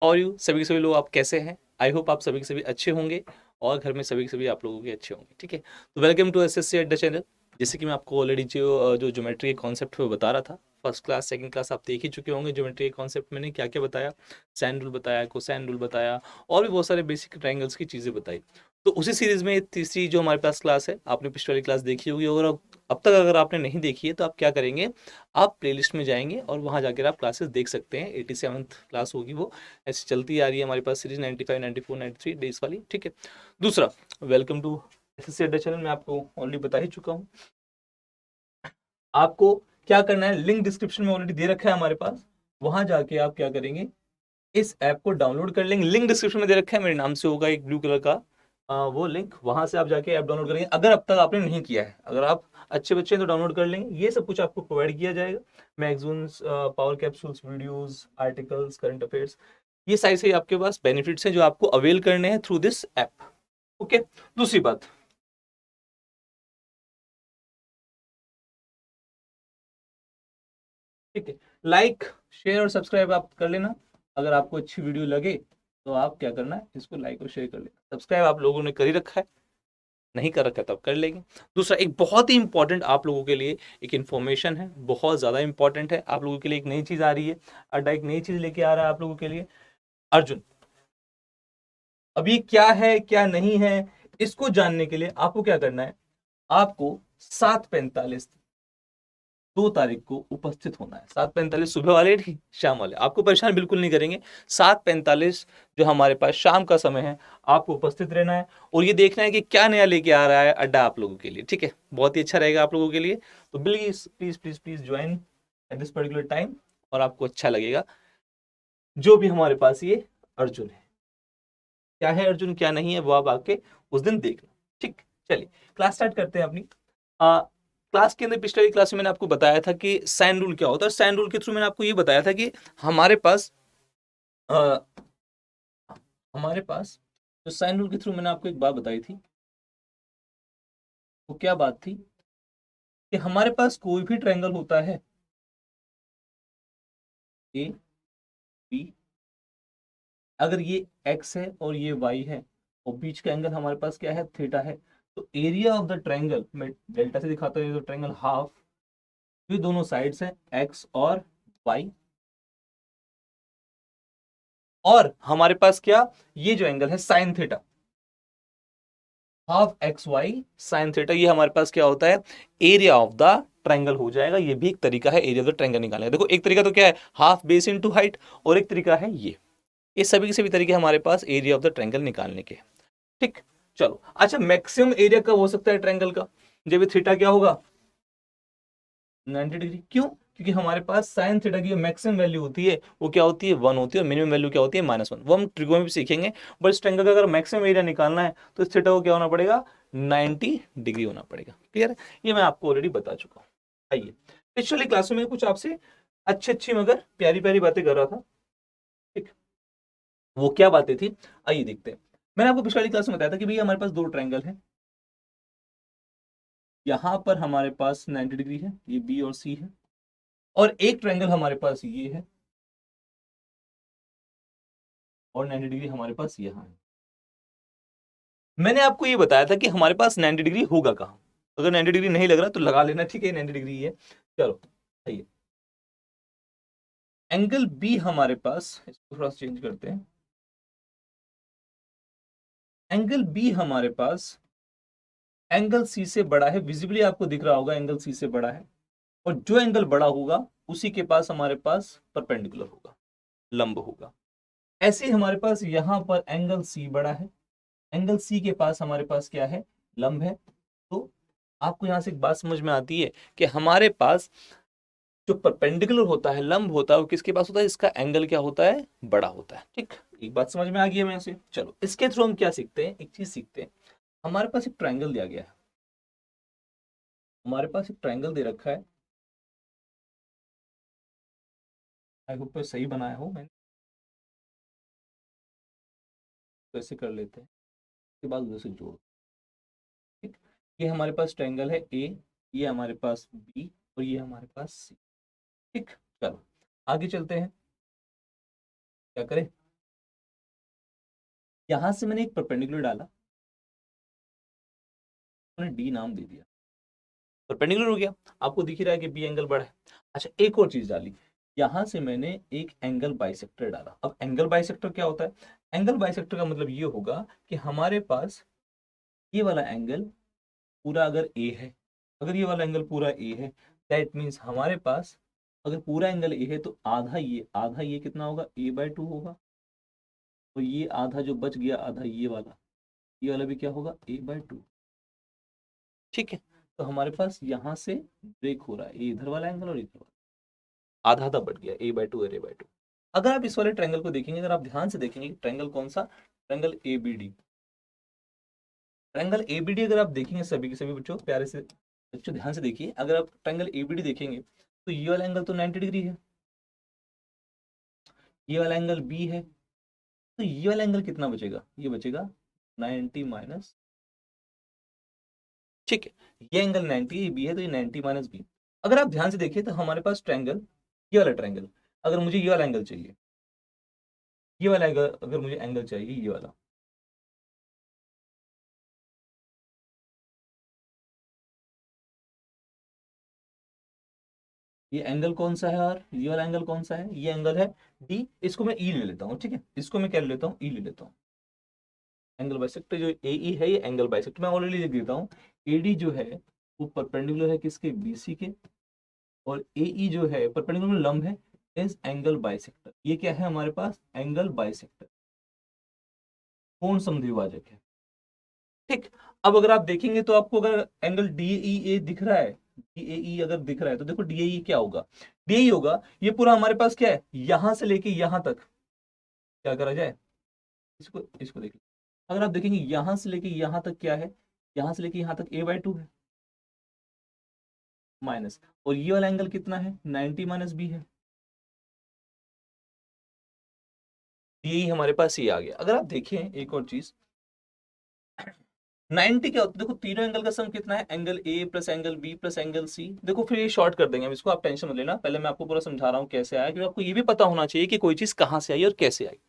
और यू सभी के सभी लोग आप कैसे हैं? आई होप आप सभी के सभी अच्छे होंगे और घर में सभी के सभी आप लोगों के अच्छे होंगे। ठीक है, तो वेलकम टू एसएससी अड्डा चैनल। जैसे कि मैं आपको ऑलरेडी जो ज्योमेट्री के कॉन्सेप्ट में बता रहा था, फर्स्ट क्लास सेकंड क्लास आप देख ही चुके होंगे। ज्योमेट्री के कॉन्सेप्ट मैंने क्या क्या बताया, साइन रूल बताया, कोसाइन रूल बताया और भी बहुत सारे बेसिक ट्रायंगल्स की चीज़ें बताई। तो उसी सीरीज में तीसरी जो हमारे पास क्लास है, आपने पिछली वाली क्लास देखी होगी, और अब तक अगर आपने नहीं देखी है तो आप क्या करेंगे, आप प्लेलिस्ट में जाएंगे और वहाँ जाकर आप क्लासेस देख सकते हैं। 87th क्लास होगी वो, ऐसी चलती आ रही है हमारे पास सीरीज 95, 94, 93 डेज वाली। ठीक है, दूसरा वेलकम टू एसएससी अड्डा चैनल। मैं आपको ऑलरेडी बता ही चुका हूँ आपको क्या करना है। लिंक डिस्क्रिप्शन में ऑलरेडी दे रखा है हमारे पास, वहां जाके आप क्या करेंगे, इस ऐप को डाउनलोड कर लेंगे। लिंक डिस्क्रिप्शन में दे रखा है, मेरे नाम से होगा एक ब्लू कलर का वो लिंक, वहां से आप जाके ऐप डाउनलोड करेंगे। अगर अब तक आपने नहीं किया है, अगर आप अच्छे बच्चे हैं तो डाउनलोड कर लेंगे। ये सब कुछ आपको प्रोवाइड किया जाएगा, magazines, power capsules, videos, articles, current affairs, ये सारे से आपके पास बेनिफिट्स हैं जो आपको अवेल करने हैं थ्रू दिस ऐप। ओके, दूसरी बात, ठीक है, लाइक शेयर और सब्सक्राइब आप कर लेना। अगर आपको अच्छी वीडियो लगे तो आप क्या करना है, इसको लाइक और शेयर कर लेना। सब्सक्राइब आप लोगों ने कर ही रखा है, नहीं कर रखा है तो आप कर लेंगे। दूसरा, एक बहुत ही इंपॉर्टेंट आप लोगों के लिए एक इन्फॉर्मेशन है, बहुत ज़्यादा इंपॉर्टेंट है आप लोगों के लिए। एक नई चीज़ आ रही है, अड्डा एक नई चीज़ लेके आ रहा है आप लोगों के लिए। अर्जुन, अब ये क्या है क्या नहीं है, इसको जानने के लिए आपको क्या करना है, आपको 7:45 2 तारीख को उपस्थित होना है। 7:45 सुबह वाले नहीं, शाम वाले, आपको परेशान बिल्कुल नहीं करेंगे। 7:45 जो हमारे पास शाम का समय है, आपको उपस्थित रहना है और ये देखना है कि क्या नया लेके आ रहा है अड्डा आप लोगों के लिए। ठीक है, बहुत ही अच्छा रहेगा आप लोगों के लिए। तो please please please please join at this particular time, और आपको अच्छा लगेगा। जो भी हमारे पास ये अर्जुन है, क्या है अर्जुन क्या नहीं है, वो आप आके उस दिन देखना। ठीक, चलिए क्लास स्टार्ट करते हैं अपनी। क्लास के अंदर पिछले क्लास में मैंने आपको बताया था कि साइन रूल क्या होता है। साइन रूल के थ्रू मैंने आपको ये बताया था कि हमारे पास आ, हमारे पास जो साइन रूल के थ्रू मैंने आपको एक बात बताई थी, वो क्या बात थी, कि हमारे पास कोई भी ट्रायंगल होता है, ए बी, अगर ये एक्स है और ये वाई है और बीच का एंगल हमारे पास क्या है, थीटा है, तो एरिया ऑफ द ट्रायंगल, मैं डेल्टा से दिखाता हूँ, ट्रायंगल हाफ, ये दोनों साइड्स हैं एक्स और वाई, और हमारे पास क्या, ये जो एंगल है sine theta, half x y sine theta, ये हमारे पास क्या होता है, एरिया ऑफ द ट्रायंगल हो जाएगा। ये भी एक तरीका है एरिया ऑफ द ट्रायंगल निकालने का। देखो, एक तरीका तो क्या है, हाफ बेस इनटू हाइट, और एक तरीका है ये सभी के सभी तरीके हमारे पास एरिया ऑफ द ट्रायंगल निकालने के। ठीक, चलो अच्छा, मैक्सिमम एरिया कब हो सकता है ट्रायंगल का, जब थीटा क्या होगा, 90 डिग्री। क्यों? क्योंकि हमारे पास साइन थीटा की मैक्सिमम वैल्यू होती है वो क्या होती है, 1 होती है, और मिनिमम वैल्यू क्या होती है, -1। वो हम ट्रिगो में भी सीखेंगे। बट इस ट्रायंगल का अगर मैक्सिमम एरिया निकालना है तो इस थीटा को क्या होना पड़ेगा, 90 डिग्री होना पड़ेगा। क्लियर है? ये मैं आपको ऑलरेडी बता चुका हूँ। आइए, पिछली क्लासों में कुछ आपसे अच्छी अच्छी मगर प्यारी प्यारी बातें कर रहा था। ठीक, वो क्या बातें थी, आइए देखते हैं। मैंने आपको पिछली क्लास में बताया था कि भैया हमारे पास दो ट्रायंगल है, यहां पर हमारे पास 90 डिग्री है, ये बी और सी है, और एक ट्रायंगल हमारे पास ये है, और 90 डिग्री हमारे पास यहाँ है। मैंने आपको ये बताया था कि हमारे पास 90 डिग्री होगा कहाँ। अगर 90 डिग्री नहीं लग रहा तो लगा लेना, ठीक है, 90 डिग्री है। चलो सही है, एंगल बी हमारे पास, इसको थोड़ा चेंज करते हैं, एंगल बी हमारे पास एंगल सी से बड़ा है, विजिबली आपको दिख रहा होगा एंगल सी से बड़ा है, और जो एंगल बड़ा होगा उसी के पास हमारे पास परपेंडिकुलर होगा, लंब होगा। ऐसे ही हमारे पास यहां पर एंगल सी बड़ा है, एंगल सी के पास हमारे पास क्या है, लंब है। तो आपको यहां से एक बात समझ में आती है कि हमारे पास जो परपेंडिकुलर होता है, लंब होता है, वो किसके पास होता है, इसका एंगल क्या होता है, बड़ा होता है। ठीक, एक बात समझ में आ गई है मेरे से। चलो इसके थ्रू हम क्या सीखते हैं, एक चीज सीखते हैं। हमारे पास एक ट्रायंगल दिया गया है, हमारे पास एक ट्रायंगल दे रखा है, आई होप सही बनाया हो मैंने, तो ऐसे कर लेते हैं, उसके बाद उधर से जोड़। ठीक, ये हमारे पास ट्रायंगल है ए, ये हमारे पास बी, और ये हमारे पास सी। ठीक, चलो आगे चलते हैं, क्या करें, यहां से मैंने एक परपेंडिकुलर डाला, मैंने डी नाम दे दिया, परपेंडिकुलर हो गया, आपको दिख ही रहा है कि बी एंगल बड़ा है। अच्छा एक और चीज डाली, यहां से मैंने एक एंगल बाइसेक्टर डाला। अब एंगल बाइसेक्टर क्या होता है? एंगल बाइसेक्टर का मतलब ये होगा कि हमारे पास ये वाला एंगल पूरा अगर ए है, अगर ये वाला एंगल पूरा ए है, दैट मीन्स हमारे पास अगर पूरा एंगल ए है तो आधा ये कितना होगा, a/2 होगा। तो ये आधा जो बच गया, आधा ये वाला भी क्या होगा, a/2। ठीक है, तो हमारे पास यहाँ से ब्रेक हो रहा है, ये इधर वाला एंगल और इधर वाला, आधा आधा बढ़ गया, a/2 और a/2। अगर आप इस वाले ट्रायंगल को देखेंगे, अगर आप ध्यान से देखेंगे, ट्रायंगल कौन सा, ट्रायंगल ABD। ट्रायंगल ABD अगर आप देखेंगे, सभी के सभी बच्चों, प्यारे से बच्चों ध्यान से देखिए, अगर आप ट्रायंगल ABD देखेंगे तो ये वाला एंगल तो 90 डिग्री है, ये वाला एंगल B है, तो ये वाला एंगल कितना बचेगा, ये बचेगा 90 माइनस। ठीक है, ये एंगल 90 बी है, तो ये 90 माइनस बी। अगर आप ध्यान से देखिए तो हमारे पास ट्रायंगल, ये वाला ट्रायंगल, अगर मुझे ये वाला एंगल चाहिए, ये वाला एंगल अगर मुझे एंगल चाहिए, ये वाला, ये एंगल कौन सा है और ये वाला एंगल कौन सा है, ये एंगल है डी। इसको मैं ई ले लेता हूँ, ठीक है, इसको मैं क्या ले लेता हूँ, ई ले लेता हूँ। एंगल बाइसेक्टर जो ए ई है, ये एंगल बाइसेक्टर मैं ऑलरेडी लिख देता हूँ। एडी जो है वो परपेंडिकुलर है किसके, बीसी के, और ए ई जो है परपेंडिकुलर में लंब है इस एंगल बाइसेक्टर। ये क्या है हमारे पास, एंगल बाइसेक्टर, कोण समद्विभाजक है। ठीक, अब अगर आप देखेंगे तो आपको अगर एंगल डी ई ए दिख रहा है, डी ए ई अगर दिख रहा है तो देखो डी ए ई क्या होगा, डी ए ई होगा ये पूरा हमारे पास क्या है, यहां से लेके यहां तक क्या करा जाए, इसको इसको देखिए, अगर आप देखेंगे यहां से लेके यहां तक क्या है, यहां से लेके यहां तक a/2 है माइनस, और ये वाला एंगल कितना है, 90 माइनस बी है, यही हमारे पास ये आ गया। अगर आप देखें एक और चीज, 90 क्या होता है, देखो तीनों एंगल का सम कितना है, angle A plus angle B plus angle C. देखो फिर ये शॉर्ट कर देंगे हम इसको, आप टेंशन मत लेना, पहले मैं आपको पूरा समझा रहा हूँ कैसे आया, क्योंकि आपको ये भी पता होना चाहिए कि कोई चीज कहाँ से आई और कैसे आई।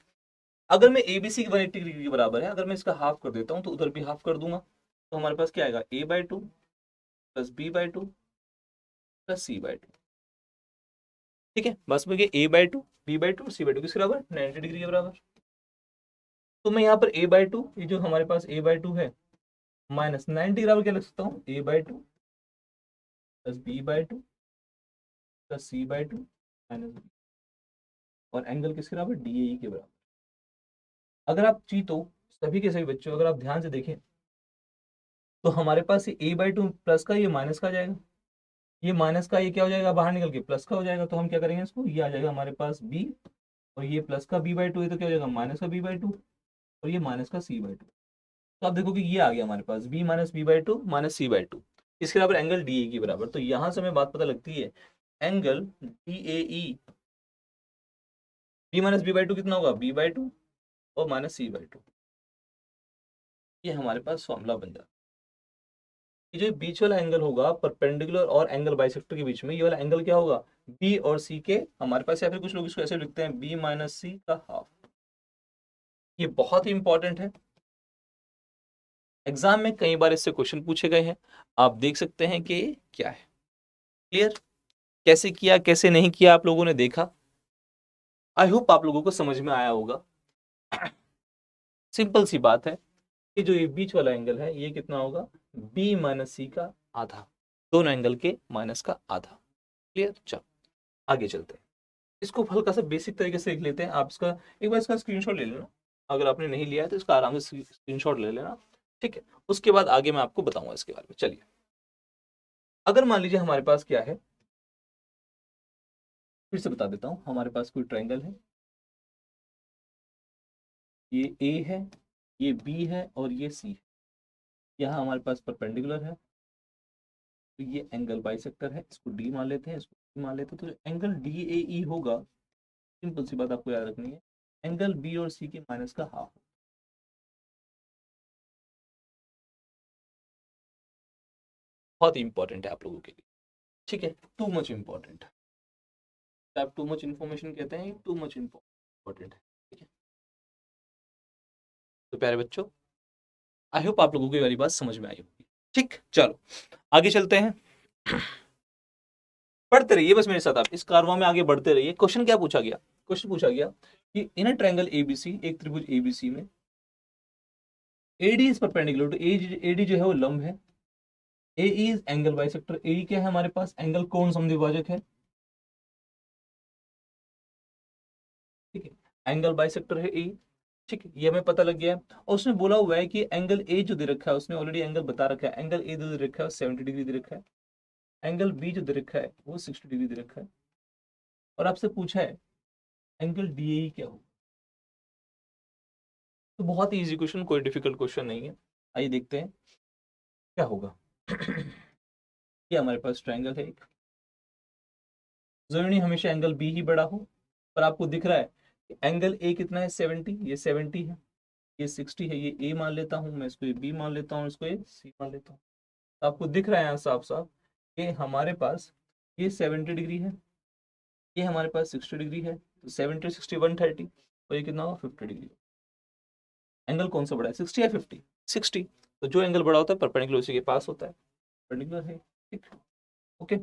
अगर मैं एबीसी की 180 डिग्री के बराबर है, अगर मैं इसका हाफ कर देता हूँ तो उधर भी हाफ कर दूंगा, तो हमारे पास क्या आएगा, a/2 plus b/2 plus c/2। ठीक है, बस में a/2 b/2 c/2 किसके बराबर, 90 डिग्री के बराबर। तो मैं यहाँ पर a/2, ये जो हमारे पास a/2 है, माइनस 90 के बराबर क्या लिख सकता हूँ, a/2 plus b/2 plus c/2 minus b, और एंगल किसके बराबर, DAE के बराबर। अगर आप चीतो सभी के सभी बच्चों अगर आप ध्यान से देखें तो हमारे पास ये a/2 प्लस का, ये माइनस का आ जाएगा, ये माइनस का ये क्या हो जाएगा, बाहर निकल के प्लस का हो जाएगा, तो हम क्या करेंगे इसको, ये आ जाएगा हमारे पास b, और ये प्लस का b/2 है तो क्या हो जाएगा, माइनस का b/2, और ये माइनस का c/2। तो आप देखो कि ये आ गया हमारे पास b minus b/2 minus c/2, इसके बराबर एंगल डी ए के बराबर। तो यहां से हमें बात पता लगती है, angle DAE b minus b/2 कितना होगा, b/2 और माइनस c/2। ये हमारे पास फॉर्मूला बन जाता है। ये जो बीच वाला एंगल होगा परपेंडिकुलर और एंगल बाइसेक्टर के बीच में, ये वाला एंगल क्या होगा, बी और सी के हमारे पास, या फिर कुछ लोग इसको ऐसे लिखते हैं बी माइनस सी का हाफ। ये बहुत ही इंपॉर्टेंट है, एग्जाम में कई बार इससे क्वेश्चन पूछे गए हैं, आप देख सकते हैं कि क्या है। क्लियर, कैसे किया कैसे नहीं किया आप लोगों ने देखा, आई होप आप लोगों को समझ में आया होगा। सिंपल सी बात है कि जो ये बीच वाला एंगल है ये कितना होगा, बी माइनस सी का आधा, दोनों एंगल के माइनस का आधा। क्लियर, चलो आगे चलते हैं, इसको हल्का सा बेसिक तरीके से लिख लेते हैं। आप इसका एक बार इसका स्क्रीनशॉट ले लेना, अगर आपने नहीं लिया है तो इसका आराम से स्क्रीनशॉट ले लेना। ठीक है, उसके बाद आगे मैं आपको बताऊंगा इसके बारे में। चलिए, अगर मान लीजिए हमारे पास क्या है, फिर से बता देता हूं, हमारे पास कोई ट्रायंगल है, ये ए है, ये बी है और ये सी है, यहाँ हमारे पास परपेंडिकुलर है, तो ये एंगल बाइसेक्टर है, इसको डी मान लेते हैं, इसको डी मान लेते हैं। तो जो एंगल DAE होगा, सिंपल सी बात आपको याद रखनी है, एंगल बी और सी के माइनस का हाफ। बहुत इंपॉर्टेंट है आप लोगों के लिए, ठीक है, टू मच इंपॉर्टेंट। आप टू मच इन्फॉर्मेशन कहते हैं, टू मच इम्पोर्टेंट है, ठीक है। तो प्यारे बच्चों, आई होप आप लोगों को ये वाली बात समझ में आई होगी। ठीक, चलो आगे चलते हैं। पढ़ते रहिए बस मेरे साथ, आप इस कारवां में आगे बढ़ते रहिए। क्वेश्चन क्या पूछा गया? क्वेश्चन पूछा गया कि इन अ ट्रायंगल एबीसी, एक त्रिभुज एबीसी में AD is perpendicular to AD जो है वो लंब है, A is angle bisector, A क्या है हमारे पास? एंगल कोण समद्विभाजक है, ठीक है, एंगल बाइसेक्टर है ए, ठीक है, ये हमें पता लग गया है। और उसने बोला हुआ है कि एंगल ए जो दे रखा है, उसने ऑलरेडी एंगल बता रखा है, एंगल ए जो दे रखा है वो 70 डिग्री दे रखा है, एंगल बी जो दे रखा है वो 60 डिग्री दे रखा है, और आपसे पूछा है एंगल डी क्या होगा। तो बहुत ही इजी क्वेश्चन, कोई डिफिकल्ट क्वेश्चन नहीं है। आइए देखते हैं क्या होगा। ये हमारे पास ट्रायंगल है एक, जरूरी नहीं हमेशा एंगल बी ही बड़ा हो, पर आपको दिख रहा है एंगल ए कितना है? 70, ये 70 है, ये 60 है, ये ए मान लेता हूं मैं, इसको ये बी मान लेता हूँ, इसको ये सी मान लेता हूँ। तो आपको दिख रहा है यहाँ साफ साफ कि हमारे पास ये 70 डिग्री है, ये हमारे पास 60 डिग्री है, तो 70 60 130, और ये कितना होगा? 50 डिग्री। एंगल कौन सा बड़ा है, 60 या 50? 60। तो जो एंगल बड़ा होता है परपेंडिकुलर उसी के पास होता है, परपेंडिकुलर है, ठीक, ओके।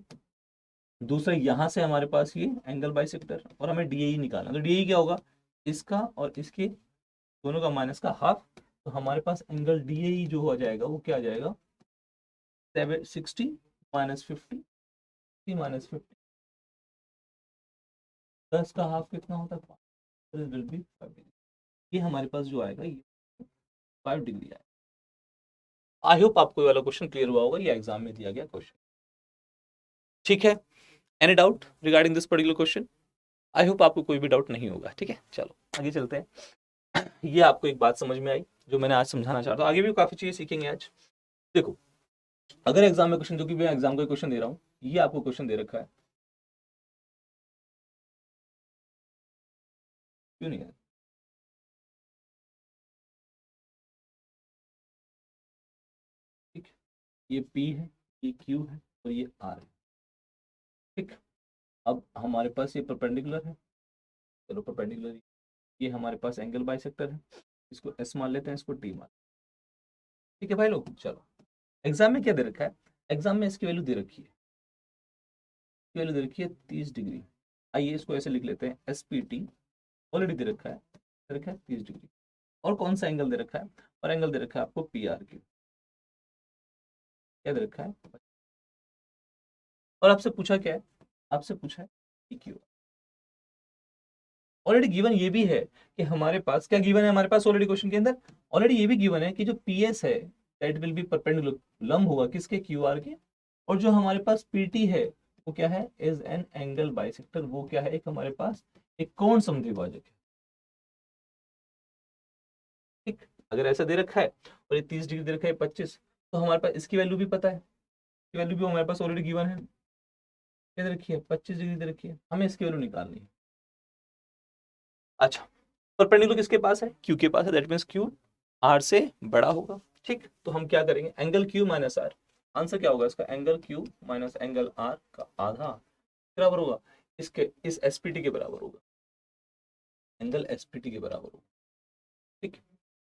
दूसरा, यहां से हमारे पास ये एंगल बाइसेक्टर, और हमें डीए निकालना, तो डीए क्या होगा? इसका और इसके दोनों का माइनस का हाफ, तो हमारे पास एंगल डीए जो हो जाएगा वो क्या आ जाएगा? 60 माइनस 50 माइनस 50, 10 का हाफ कितना होता है? 5 डिग्री। ये हमारे पास जो आएगा ये 5 डिग्री आएगा। आई होप आपको ये वाला क्वेश्चन क्लियर हुआ होगा, ये एग्जाम में दिया गया क्वेश्चन, ठीक है। Any doubt regarding this particular question? I hope आपको कोई भी डाउट नहीं होगा, ठीक है। चलो आगे चलते हैं। ये आपको एक बात समझ में आई जो मैंने आज समझाना चाहता हूँ, आगे भी काफी चीजें सीखेंगे आज। देखो, अगर एग्जाम में क्वेश्चन, जो कि मैं एग्जाम का क्वेश्चन दे रहा हूँ, ये आपको क्वेश्चन दे रखा है, क्यों नहीं है? ठीक, ये P है, ये Q है, और ये R है, ठीक। अब हमारे पास ये परपेंडिकुलर है, चलो परपेंडिकुलर, ये हमारे पास एंगल बाइसेक्टर है, इसको S मान लेते हैं, इसको T मान, ठीक है भाई लोग। चलो, एग्जाम में क्या दे रखा है? एग्जाम में इसकी वैल्यू दे रखी है, इसकी वैल्यू दे रखी है 30 डिग्री। आइए इसको ऐसे लिख लेते हैं, SPT ऑलरेडी दे रखा है, दे रखा है 30 डिग्री। और कौन सा एंगल दे रखा है? और एंगल दे रखा है आपको PRQ, क्या दे रखा है? और आपसे पूछा क्या है? आपसे पूछा है PQ। ऑलरेडी गिवन ये भी है कि हमारे पास क्या गिवन है, हमारे पास ऑलरेडी क्वेश्चन के अंदर ऑलरेडी ये भी गिवन है कि जो PS है दैट विल बी परपेंडिकुलर, लंब होगा किसके? QR के। और जो हमारे पास PT है वो क्या है? इज एन एंगल बाइसेक्टर, वो क्या है? एक हमारे पास एक कोण समद्विभाजक है, ठीक। अगर ऐसा दे रखा है और ये 30 डिग्री दे रखा है 25, तो हमारे पास इसकी वैल्यू भी पता है, इसकी वैल्यू भी हमारे पास ऑलरेडी गिवन है, क्या दे रखी है? 25 डिग्री दे रखी है, हमें इसकी वैल्यू निकालनी है। अच्छा, परपेंडिकुलर किसके पास है? Q के पास है, दैट मींस Q R से बड़ा होगा, ठीक। तो हम क्या करेंगे? Angle Q minus R, answer क्या होगा इसका? Angle Q minus angle R का आधा बराबर होगा इसके, इस SPT के बराबर होगा, एंगल SPT के बराबर होगा, ठीक।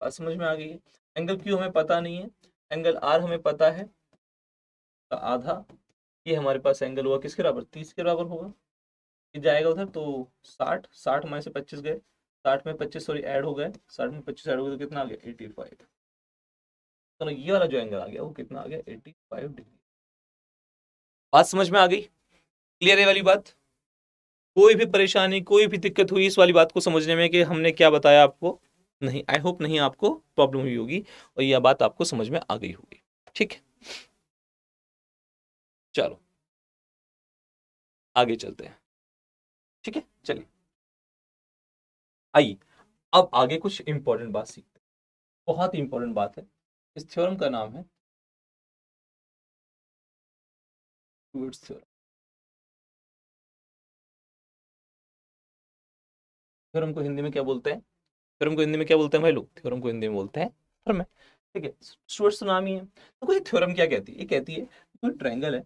बात समझ में आ गई है? एंगल Q हमें पता नहीं है, एंगल R हमें पता है का आधा, ये हमारे पास एंगल हुआ किसके बराबर? 30 के बराबर होगा। ये जाएगा उधर तो 60, 60 में से 25 गए, 60 में 25 सॉरी ऐड हो गए, 60 में 25 ऐड हो गए तो कितना आ गया? 85। तो ये वाला जो एंगल आ गया वो कितना आ गया? 85 डिग्री। बात समझ में आ गई? क्लियर है वाली बात? कोई भी परेशानी, कोई भी दिक्कत हुई इस वाली बात को समझने में कि हमने क्या बताया आपको? नहीं, आई होप नहीं आपको प्रॉब्लम हुई होगी और यह बात आपको समझ में आ गई होगी, ठीक है। चलो आगे चलते हैं, ठीक है। चलिए आइए अब आगे कुछ इंपॉर्टेंट बात सीखते हैं, बहुत ही इंपॉर्टेंट बात है। इस थ्योरम का नाम है स्टुअर्ट्स थ्योरम। थ्योरम को हिंदी में क्या बोलते हैं? थ्योरम को हिंदी में क्या बोलते हैं भाई लोग? थ्योरम को हिंदी में बोलते हैं थ्योरम है, ठीक है। स्टुअर्ट्स तो नाम ही है। तो कोई थ्योरम क्या कहती है? ये कहती है कोई ट्रायंगल है,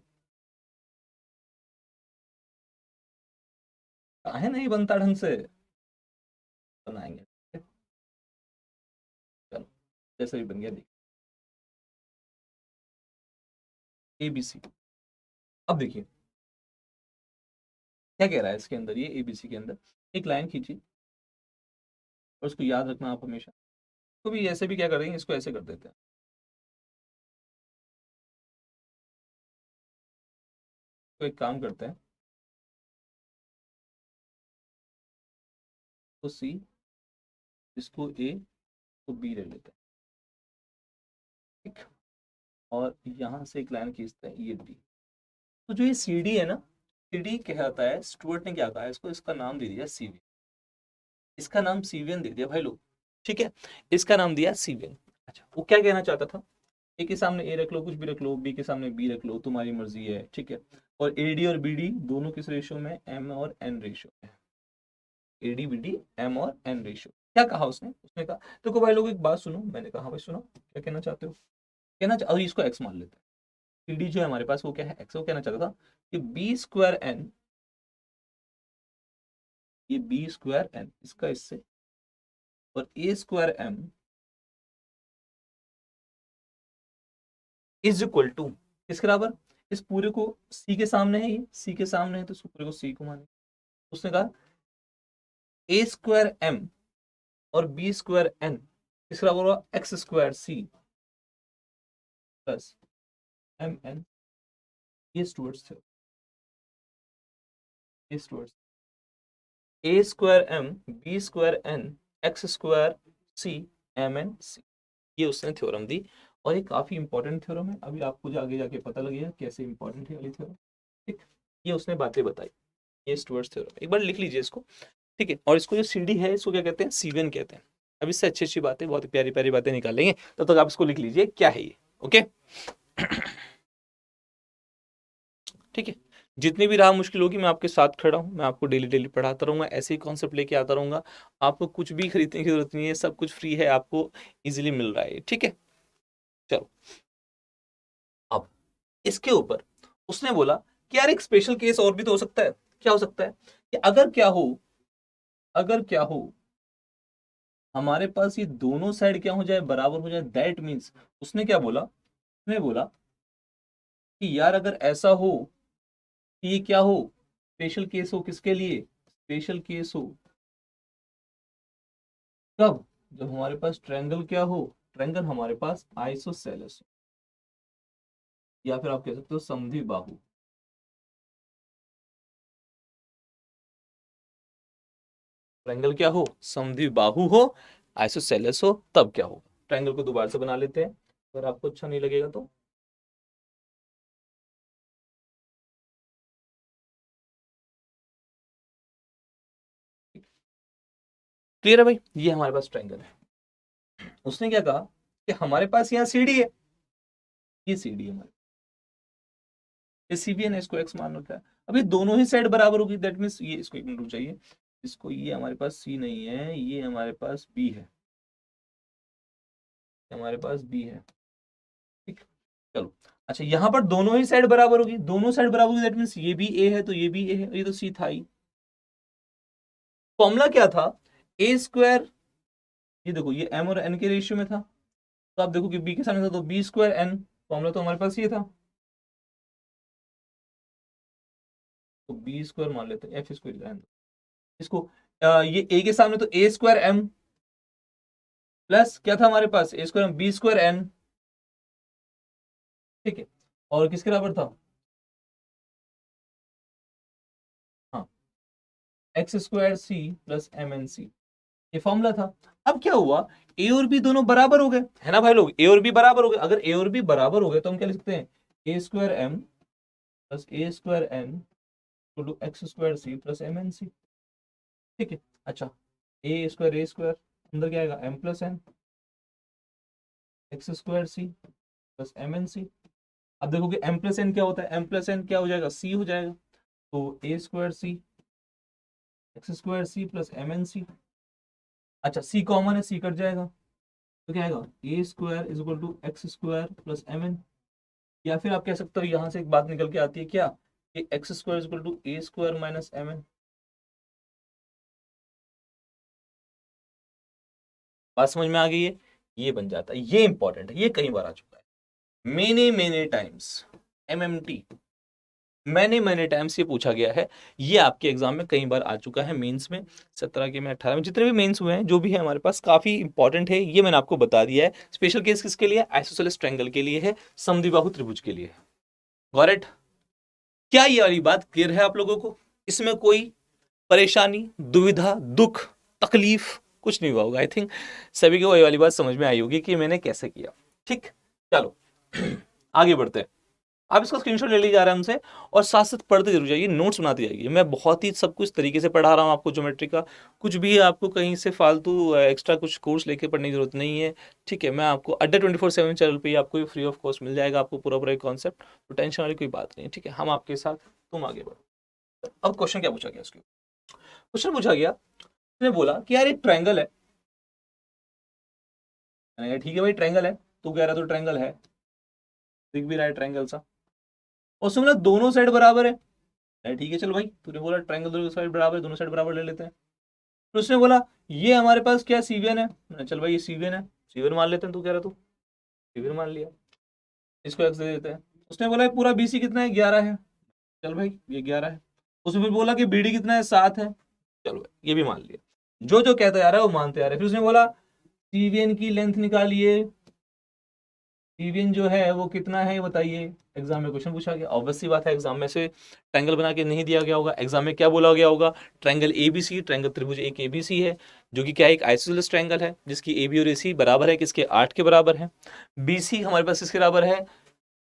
काहे नहीं बनता ढंग से? बनाएंगे, चलो जैसा भी बन गया, देखिए ABC। अब देखिए क्या कह रहा है इसके अंदर, ये ABC के अंदर एक लाइन खींची और उसको याद रखना आप हमेशा। तो भी ऐसे भी क्या कर देंगे, इसको ऐसे कर देते हैं। तो एक काम करते हैं, तो C, इसको A, तो B ले लेते हैं, ठीक। और यहाँ से एक लाइन खींचते हैं, ये D। तो जो ये CD है ना, CD कहता है, स्टुअर्ट ने क्या कहा है इसको, इसका नाम दे दिया CV, इसका नाम CVN दे दिया भाई लोग, ठीक है, इसका नाम दिया CVN। अच्छा, वो क्या कहना चाहता था, ए के सामने ए रख लो, कुछ भी रख लो, बी के सामने बी रख लो, तुम्हारी मर्जी है, ठीक है। और AD और BD दोनों किस रेशियो में, M और N रेशियो में। AD BD M और N रेशियो। क्या कहा उसने, उसने कहा देखो भाई लोग एक बात सुनो, मैंने कहा हाँ भाई सुनो, क्या कहना चाहते हो, और इसको x मान लेते हैं। PD जो है हमारे पास वो क्या है, x। वो कहना चाहता था कि B²N, ये B²N इसका इससे, और A²M इज इक्वल टू किसके बराबर, इस पूरे को C के सामने है, ये C के सामने है तो इस पूरे को C को माने। उसने कहा A²M और B²N किसके बराबर हुआ, X² C प्लस MN। ये स्टुअर्ट्स थे, ये स्टुअर्ट्स, A²M B²N X² C MN C, ये उसने थ्योरम दी। और ये काफी इंपॉर्टेंट थ्योरम है, अभी आपको जो आगे जाके पता लगेगा कैसे इंपॉर्टेंट है वाली थ्योरम, ठीक। ये उसने बातें बताई, ये स्टुअर्ट्स थ्योरम, एक बार लिख लीजिए इसको, ठीक है। और इसको जो CD है इसको क्या कहते हैं, CVN कहते हैं। अब इससे अच्छी अच्छी बातें, बहुत प्यारी प्यारी बातें निकालेंगे, तब तक आप इसको लिख लीजिए क्या है ये, ओके। ठीक है, जितनी भी राह मुश्किल होगी मैं आपके साथ खड़ा हूँ, मैं आपको डेली डेली पढ़ाता रहूंगा, ऐसे ही कॉन्सेप्ट लेके आता रहूंगा। आपको कुछ भी खरीदने की जरूरत नहीं है, सब कुछ फ्री है, आपको इजीली मिल रहा है, ठीक है। चलो, अब इसके ऊपर उसने बोला कि यार एक स्पेशल केस और भी तो हो सकता है। क्या हो सकता है कि अगर क्या हो, अगर क्या हो हमारे पास ये दोनों साइड क्या हो जाए, बराबर हो जाए, दैट मीन्स उसने क्या बोला, उसने बोला कि यार अगर ऐसा हो कि ये क्या हो, स्पेशल केस हो, किसके लिए स्पेशल केस हो, कब, जब हमारे पास ट्रायंगल क्या हो, ट्रायंगल हमारे पास आइसोसेलेस हो, या फिर आप कह सकते हो समद्वि बाहु। ट्रायंगल क्या हो, समद्वि बाहु हो, आइसोसेलेस हो, तब क्या हो। ट्रायंगल को दोबारा से बना लेते हैं, अगर आपको अच्छा नहीं लगेगा तो। क्लियर है भाई, ये हमारे पास ट्रायंगल है। उसने क्या कहा कि हमारे पास यहाँ CD है, ये CD है हमारे, ये CBN है, इसको x मान रखा है। अभी दोनों ही साइड बराबर होगी, दैट मीन्स ये, इसको एक मिनट रुक जाइए, इसको, ये हमारे पास C नहीं है, ये हमारे पास B है, हमारे पास B है, ठीक। चलो, अच्छा यहाँ पर दोनों ही साइड बराबर होगी, दोनों साइड बराबर होगी, दैट मीन्स ये भी A है तो ये भी A है, ये तो C था ही। फॉर्मूला क्या था, A², ये देखो ये M और N के रेशियो में था, तो आप देखो कि B के सामने था तो B²N, फॉर्मूला तो हमारे पास ये था, तो B² मान लेते हैं, F² इसको, ये A के सामने तो A²M प्लस क्या था हमारे पास, A²M B²N, ठीक है। और किसके बराबर था, हाँ, X² C प्लस MNC, ये फॉर्मूला था। अब क्या हुआ, ए और बी दोनों बराबर हो गए, है ना भाई लोग, ए और बी बराबर हो गए। अगर ए और बी बराबर हो गए तो हम क्या लिख सकते हैं, A²M plus A²N to X² C plus MNC, ठीक है। अच्छा, A² अंदर क्या आएगा, M plus N X² C plus MNC। अब देखोगे M प्लस N क्या होता है, M प्लस N क्या हो जाएगा, C हो जाएगा, तो A²C X² C plus MNC। अच्छा, C कॉमन है, C कट जाएगा, तो क्या आएगा, A² is equal to X² plus MN। या फिर आप कह सकते हो यहां से एक बात निकल के आती है क्या, कि X² is equal to A² minus MN। बात समझ में आ गई है, ये बन जाता है। ये इंपॉर्टेंट है, ये कई बार आ चुका है, मेनी टाइम्स, MMT, मैंने टाइम्स ये पूछा गया है। ये आपके एग्जाम में कई बार आ चुका है, मेंस में 17 के में 18 में जितने भी मेंस हुए हैं, जो भी है हमारे पास काफी इंपॉर्टेंट है। ये मैंने आपको बता दिया है। स्पेशल केस किसके लिए? आइसोसेलेस ट्रायंगल के लिए है, समद्विबाहु त्रिभुज के लिए है। Got it? क्या ये वाली बात क्लियर है आप लोगों को? इसमें कोई परेशानी, दुविधा, दुख, तकलीफ कुछ नहीं हुआ होगा। आई थिंक सभी को ये वाली बात समझ में आई होगी कि मैंने कैसे किया। ठीक, चलो आगे बढ़ते हैं। आप इसका स्क्रीनशॉट ले लीजिए आराम से, और साथ साथ पढ़ते जरूर जाइए, नोट्स बनाते जाइए। मैं बहुत ही सब कुछ तरीके से पढ़ा रहा हूँ आपको ज्योमेट्री का, कुछ भी आपको कहीं से फालतू एक्स्ट्रा कुछ कोर्स लेके पढ़ने की जरूरत नहीं है। ठीक है, मैं आपको अड्डा 24/7 चैनल पे आपको फ्री ऑफ कॉस्ट मिल जाएगा, आपको पूरा पूरा कॉन्सेप्ट, तो टेंशन वाली कोई बात नहीं है। ठीक है, हम आपके साथ, तुम आगे बढ़ो। अब क्वेश्चन क्या पूछा गया? उसके क्वेश्चन पूछा गया, उसने बोला कि यार एक ट्रायंगल है। मैंने कहा ठीक है भाई, ट्रायंगल है, तू कह रहा तो ट्रायंगल है, दिख भी रहा है ट्रायंगल सा। और उसने बोला दोनों साइड बराबर है। ठीक है चल भाई, तूने बोला ट्रायंगल दोनों साइड बराबर है, दोनों साइड बराबर ले लेते हैं। तो उसने बोला ये हमारे पास क्या सीवियन है। चल भाई ये सीवियन है, सीवियन मान लेते हैं, तू कह रहा, तू सीवियन मान लिया, इसको एक्स दे देते हैं। उसने बोला पूरा BC कितना है? 11 है। चल भाई ये 11 है। उसने फिर बोला कि BD कितना है? 7 है। चलो भाई ये भी मान लिया। जो जो कहता जा रहा है वो मानते आ रहे हैं। फिर उसने बोला सीवियन की लेंथ निकालिए, सीवियन जो है वो कितना है बताइए। एग्जाम में क्वेश्चन पूछा गया, ऑब्वियस सी बात है, एग्जाम में से ट्रायंगल बना के नहीं दिया गया होगा। एग्जाम में क्या बोला गया होगा? ट्रायंगल ABC, ट्रायंगल त्रिभुज एक ABC है, जो कि क्या है, एक आइसोसेलेस ट्रायंगल है, जिसकी AB और AC बराबर है किसके? 8 के बराबर है। BC हमारे पास किसके बराबर है?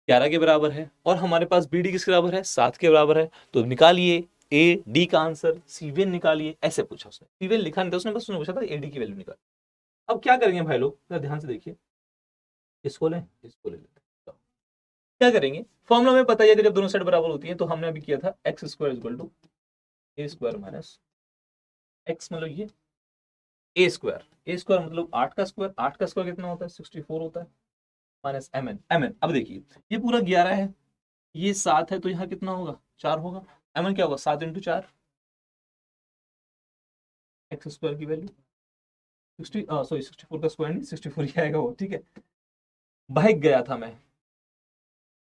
11 के बराबर है। और हमारे पास BD किसके बराबर है? 7 के बराबर है। तो निकालिए AD का आंसर, सीवियन निकालिए। ऐसे पूछा उसने, सीवियन लिखा नहीं था उसने, बस उसने पूछा था AD की वैल्यू निकाल। अब क्या करेंगे भाई लोग, ध्यान से देखिए, इसको लें, इसको ले लेते हैं। क्या करेंगे, फॉर्मूला में पता है कि जब दोनों साइड बराबर होती है तो हमने अभी किया था x² equal to a² minus x, मतलब ये a² मतलब 8 का स्क्वायर, 8 का स्क्वायर कितना होता है? 64 होता है, माइनस mn। अब देखिए ये पूरा 11 है, ये 7 है, तो यहाँ कितना होगा? 4 होगा। mn क्या होगा? 7 × 4, x² की वैल्यू 64 का स्क्वायर नहीं, 64 ही आएगा वो। ठीक है, बहक गया था मैं,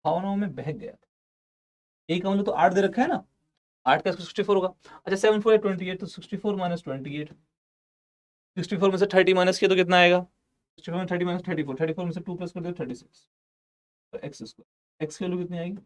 भावनाओं में बहक गया था। एक का मतलब तो 8 दे रखा है ना, 8 का 64 होगा। अच्छा 7 4 28, तो 64 माइनस 28, 64 में से 30 माइनस किया तो कितना आएगा? 64 में 30 माइनस 34, 34 में से 2 प्लस कर दो 36, तो x की वैल्यू कितनी आएगी?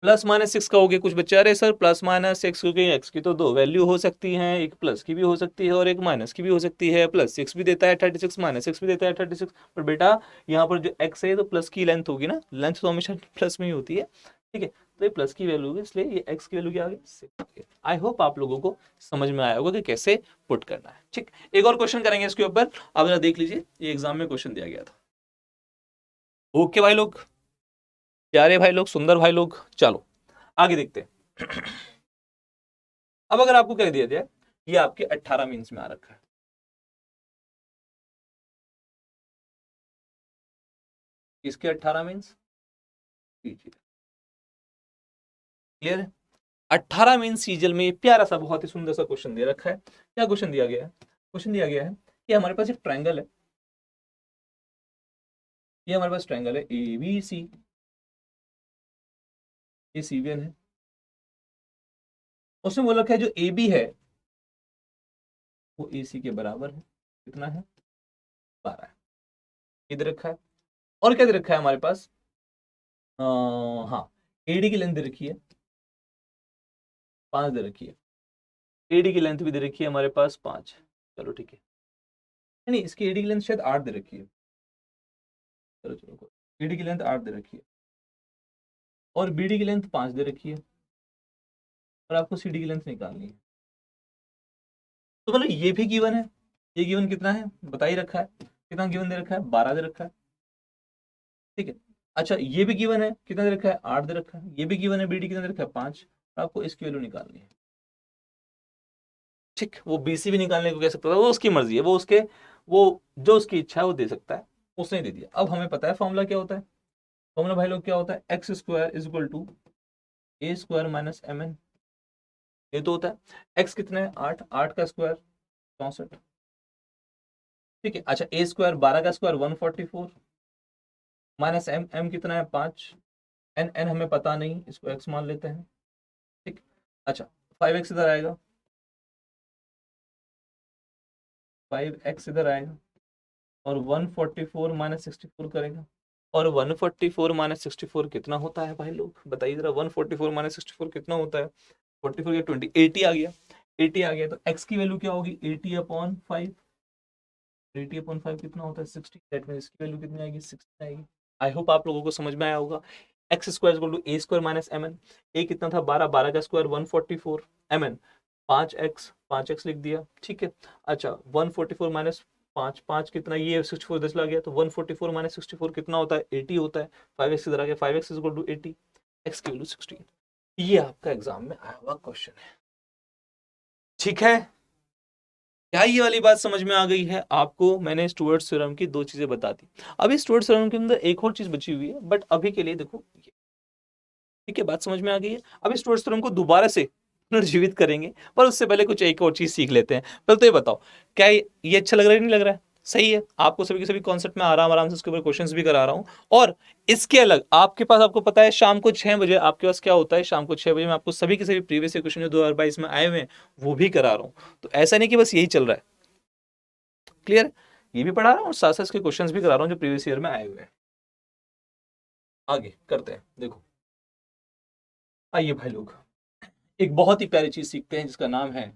प्लस माइनस 6 का हो गया। कुछ बच्चे अरे सर प्लस माइनस 6, क्योंकि x की तो दो वैल्यू हो सकती हैं, एक प्लस की भी हो सकती है और एक माइनस की भी हो सकती है। प्लस 6 भी देता है 36, माइनस 6 भी देता है 36। पर बेटा यहाँ पर जो x है तो प्लस की लेंथ होगी ना, लेंथ तो हमेशा प्लस में ही होती है। ठीक है, तो ये प्लस की वैल्यू होगी, इसलिए ये x की वैल्यू क्या आ गई? आई होप आप लोगों को समझ में आया होगा कि कैसे पुट करना है। ठीक, एक और क्वेश्चन करेंगे इसके ऊपर, आप जरा देख लीजिए, ये एग्जाम में क्वेश्चन दिया गया था। ओके भाई लोग, प्यारे भाई लोग, सुंदर भाई लोग, चलो आगे देखते हैं। अब अगर आपको कह दिया जाए ये आपके 18 मीन्स में आ रखा है, इसके 18 मीन्स क्लियर है? 18 मीन सीजल में ये प्यारा सा बहुत ही सुंदर सा क्वेश्चन दे रखा है। क्या क्वेश्चन दिया गया है? क्वेश्चन दिया गया है कि हमारे पास एक ट्रायंगल है, ये हमारे पास ट्रायंगल है ABC, ये सीवियन है। उसने बोल रखा है जो AB है वो AC के बराबर है, कितना है? 12 है। ये दे रखा है, और क्या दे रखा है हमारे पास? हाँ, AD की लेंथ दे रखी है 5 दे रखी है, AD की लेंथ भी दे रखी है हमारे पास 5। चलो ठीक है, नहीं इसकी AD की लेंथ शायद 8 दे रखी है। चलो चलो, AD की लेंथ 8 दे रखी है और BD की लेंथ 5 दे रखी है, और आपको CD की लेंथ निकालनी है। तो मतलब ये भी गिवन है, ये गिवन कितना है बता ही रखा है, कितना गिवन दे रखा है? 12 दे रखा है। ठीक है, अच्छा ये भी गिवन है, कितना दे रखा है? 8 दे रखा है। ये भी गिवन है, BD कितना दे रखा है? 5। आपको इसकी वैल्यू निकालनी है। ठीक, वो BC भी निकालने को कह सकता था, वो उसकी मर्जी है, वो उसके, वो जो उसकी इच्छा है वो दे सकता है, उसने दे दिया। अब हमें पता है फॉर्मूला क्या होता है। फॉर्मूला भाई लोग क्या होता है? x² is equal to a² minus mn। ये तो होता है x कितना है? 8, 8 का स्क्वायर 64, ठीक है। अच्छा ए स्क्वायर 12 का स्क्वायर 144 माइनस एम, एम कितना है 5, एन, एन हमें पता नहीं, इसको एक्स मान लेते हैं। ठीक। अच्छा 5x इधर आएगा, 5x इधर आएगा और 144 माइनस 64 करेगा। और 144 माइनस 64 कितना होता है भाई लोग बताइए जरा, 144 माइनस 64 कितना होता है? 44 या 20, 80 आ गया, 80 आ गया। तो x की वैल्यू क्या होगी? 80 अपॉन 5, 80 अपॉन 5 कितना होता है? 60। दैट मींस इसकी वैल्यू कितनी आएगी? 60 आएगी। आई होप आप लोगों को समझ में आया होगा। X square equal to a square minus m n. A कितना था? 12, 12 का square 144, M N 5x, 5x लिख दिया। ठीक है। अच्छा 144 माइनस 5, 5 कितना? ये 64 10 लग गया, तो 144 माइनस 64 कितना होता है? 80 होता है। 5x इधर आ गया, 5x is equal to 80, x की वैल्यू 16। ये आपका एग्जाम में आया हुआ क्वेश्चन है। ठीक है, क्या ये वाली बात समझ में आ गई है आपको? मैंने स्टुअर्ट्स थ्योरम की दो चीजें बता दी। अभी स्टुअर्ट्स थ्योरम के अंदर एक और चीज बची हुई है, बट अभी के लिए देखो। ठीक है, बात समझ में आ गई है। अभी स्टुअर्ट्स थ्योरम को दोबारा से पुनर्जीवित करेंगे, पर उससे पहले कुछ एक और चीज सीख लेते हैं। पहले तो ये बताओ, क्या ये अच्छा लग रहा है नहीं लग रहा है? सही है, आपको सभी के सभी कॉन्सेप्ट में आराम आराम से उसके ऊपर क्वेश्चंस भी करा रहा हूं। और इसके अलग आपके पास, आपको पता है शाम को 6 बजे आपके पास क्या होता है? शाम को 6 बजे मैं आपको सभी के सभी प्रीवियस क्वेश्चन जो 2022 में आए हुए हैं वो भी करा रहा हूं। तो ऐसा नहीं कि बस यही चल रहा है। क्लियर? ये भी पढ़ा रहा हूँ और साथ साथ इसके क्वेश्चंस भी करा रहा हूँ जो प्रीवियस ईयर में आए हुए हैं। आगे करते हैं। देखो आइए भाई लोग, एक बहुत ही प्यारी चीज सीखते हैं जिसका नाम है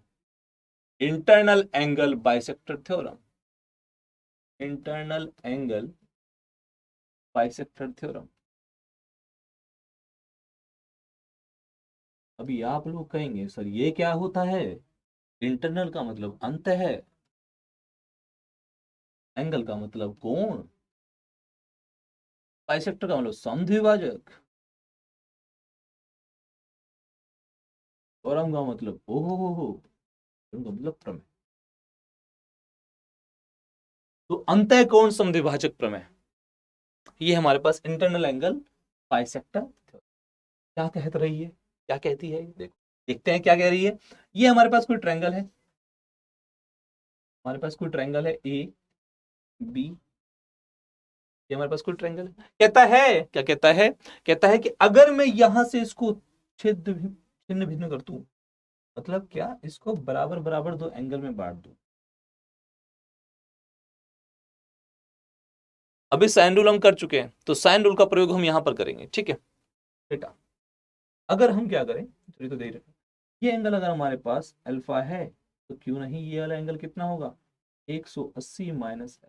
internal angle bisector theorem. Internal angle bisector theorem. अभी आप लोग कहेंगे सर ये क्या होता है? इंटरनल का मतलब अंत है, एंगल का मतलब कोण, बाइसेक्टर का मतलब समद्विभाजक, थ्योरम का मतलब ओहो, मतलब प्रमेय। तो अंतः कोण समद्विभाजक प्रमेय, ये हमारे पास इंटरनल एंगल बाइसेक्टर क्या कहत रही है, क्या कहती है? देखो देखते हैं क्या कह रही है। ये हमारे पास कोई ट्रायंगल है, हमारे पास कोई ट्रायंगल है ए बी, ये हमारे पास कोई ट्रायंगल है। कहता है, क्या कहता है? कहता है कि अगर मैं यहां से इसको छिन्न भिन्न कर दूं, मतलब क्या? इसको बराबर बराबर दो एंगल में बांट दूं। अभी साइन रूल हम कर चुके हैं, तो साइन रूल का प्रयोग हम यहां पर करेंगे। ठीक है बेटा, अगर हम क्या करें, तो दे रहे ये एंगल अगर हमारे पास अल्फा है, तो क्यों नहीं ये वाला एंगल कितना होगा? 180 माइनस।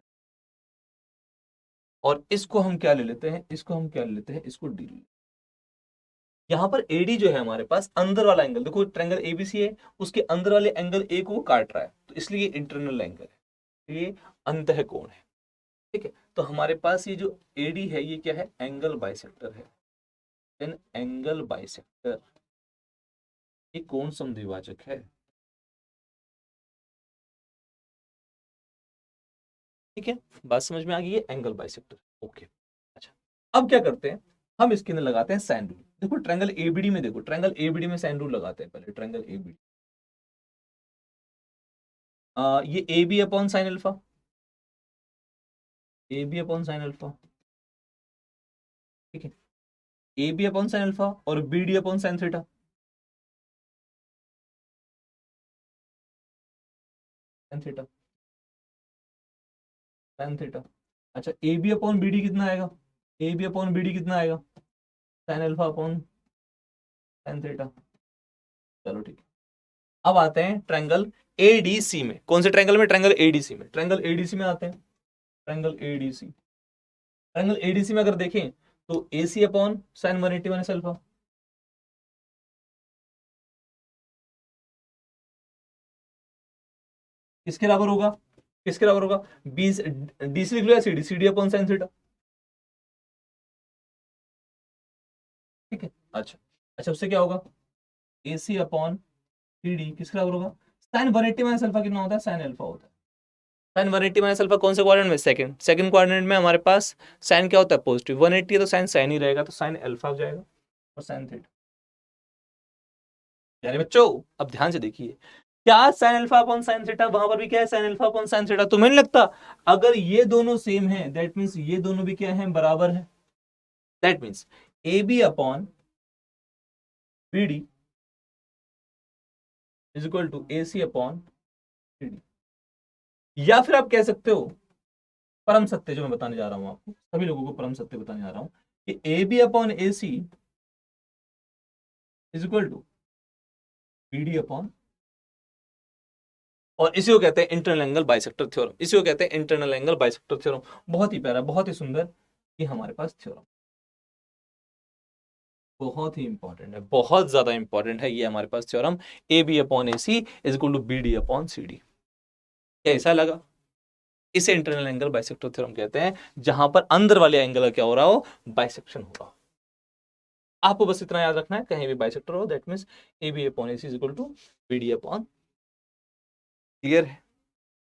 और इसको हम क्या ले लेते हैं? इसको हम क्या ले लेते हैं? इसको डी। यहाँ पर एडी जो है हमारे पास अंदर वाला एंगल, देखो ट्रायंगल एबीसी है, उसके अंदर वाले एंगल ए को काट रहा है, तो इसलिए इंटरनल एंगल है, ये अंतः कोण है। ठीक है, तो हमारे पास ये जो एडी है ये क्या है? एंगल बाइसेक्टर है। देन एंगल बाइसेक्टर, ये कोण समद्विभाजक है। ठीक है, बात समझ में आ गई है? Angle bisector. ओके। अच्छा अब क्या करते हैं, हम इसके अंदर लगाते हैं साइन रूल। देखो ट्रायंगल एबीडी में, देखो ट्रायंगल एबीडी में साइन रूल लगाते हैं पहले। ट्रायंगल एबीडी, ये A B upon sine alpha, A B upon sine alpha. ठीक है, A B upon sine alpha और B D upon sine theta. Sine theta, sine theta. अच्छा A B upon B D कितना आएगा? A B upon B D कितना आएगा? Sine alpha upon sine theta. चलो ठीक है, अब आते हैं ट्रायंगल एडीसी में। कौन से ट्रायंगल में? ट्रायंगल एडीसी में। ट्रायंगल एडीसी में आते हैं, ट्रायंगल एडीसी। ट्रायंगल एडीसी में अगर देखें तो ए C upon sine 180 minus alpha, किसके बराबर होगा? किसके बराबर होगा? बी, डी सी लिख लो या C D, C D upon sine theta. ठीक है। अच्छा अच्छा, उससे क्या होगा? ए सी अपॉन सी डी किसके बराबर होगा? साइन 180 माइनस अल्फा कितना होता है? साइन अल्फा होता है। साइन 180 माइनस अल्फा कौन से क्वाड्रेंट में? सेकंड। सेकंड क्वाड्रेंट में हमारे पास साइन क्या होता है? पॉजिटिव। 180 है तो साइन साइन ही रहेगा, तो साइन अल्फा हो जाएगा और साइन थीटा। यानी बच्चों अब ध्यान से देखिए, क्या sign alpha upon sine theta, वहां पर भी क्या है sign alpha upon sine theta. तुम्हें नहीं लगता अगर ये दोनों सेम है दैट मीन्स ये दोनों भी क्या है बराबर है, that means A B upon B D is equal to A C upon C D. या फिर आप कह सकते हो परम सत्य जो मैं बताने जा रहा हूं आपको, सभी लोगों को परम सत्य बताने जा रहा हूं कि A B upon A C is equal to B D upon, और इसी को कहते हैं इंटरनल एंगल बाइसेक्टर थ्योरम, इसी को कहते हैं इंटरनल एंगल बाइसेक्टर थ्योरम। बहुत ही प्यारा, बहुत ही सुंदर ये हमारे पास थ्योरम, बहुत ही इंपॉर्टेंट है, बहुत ज्यादा इंपॉर्टेंट है ये हमारे पास theorem, A B upon A C is equal to B D upon C D. कैसा लगा? इसे इंटरनल एंगल बाइसेक्टर थ्योरम कहते हैं, जहां पर अंदर वाले एंगल का क्या हो रहा हो, बाइसेक्शन हो रहा हो। आपको बस इतना याद रखना है, कहीं भी बाइसेक्टर हो that means A B upon A C is equal to B D upon. Clear है?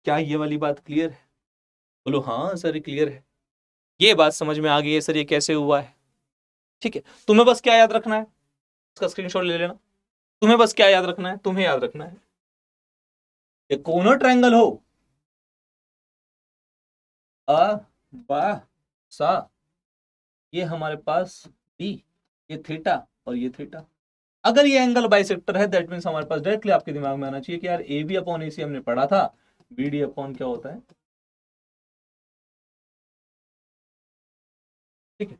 क्या ये वाली बात क्लियर है? बोलो हाँ सर क्लियर है, ये बात समझ में आ गई है सर ये कैसे हुआ है। ठीक है, तुम्हें बस क्या याद रखना है, इसका स्क्रीनशॉट ले लेना। तुम्हें बस क्या याद रखना है, तुम्हें याद रखना है एक कोनर ट्रायंगल हो अ बा सा, ये हमारे पास डी, ये थीटा और ये थीटा। अगर ये एंगल बाइसेक्टर है दैट मींस हमारे पास डायरेक्टली आपके दिमाग में आना चाहिए कि यार ए बी अपॉन ए सी हमने पढ़ा था, बी डी अपॉन क्या होता है। ठीक है,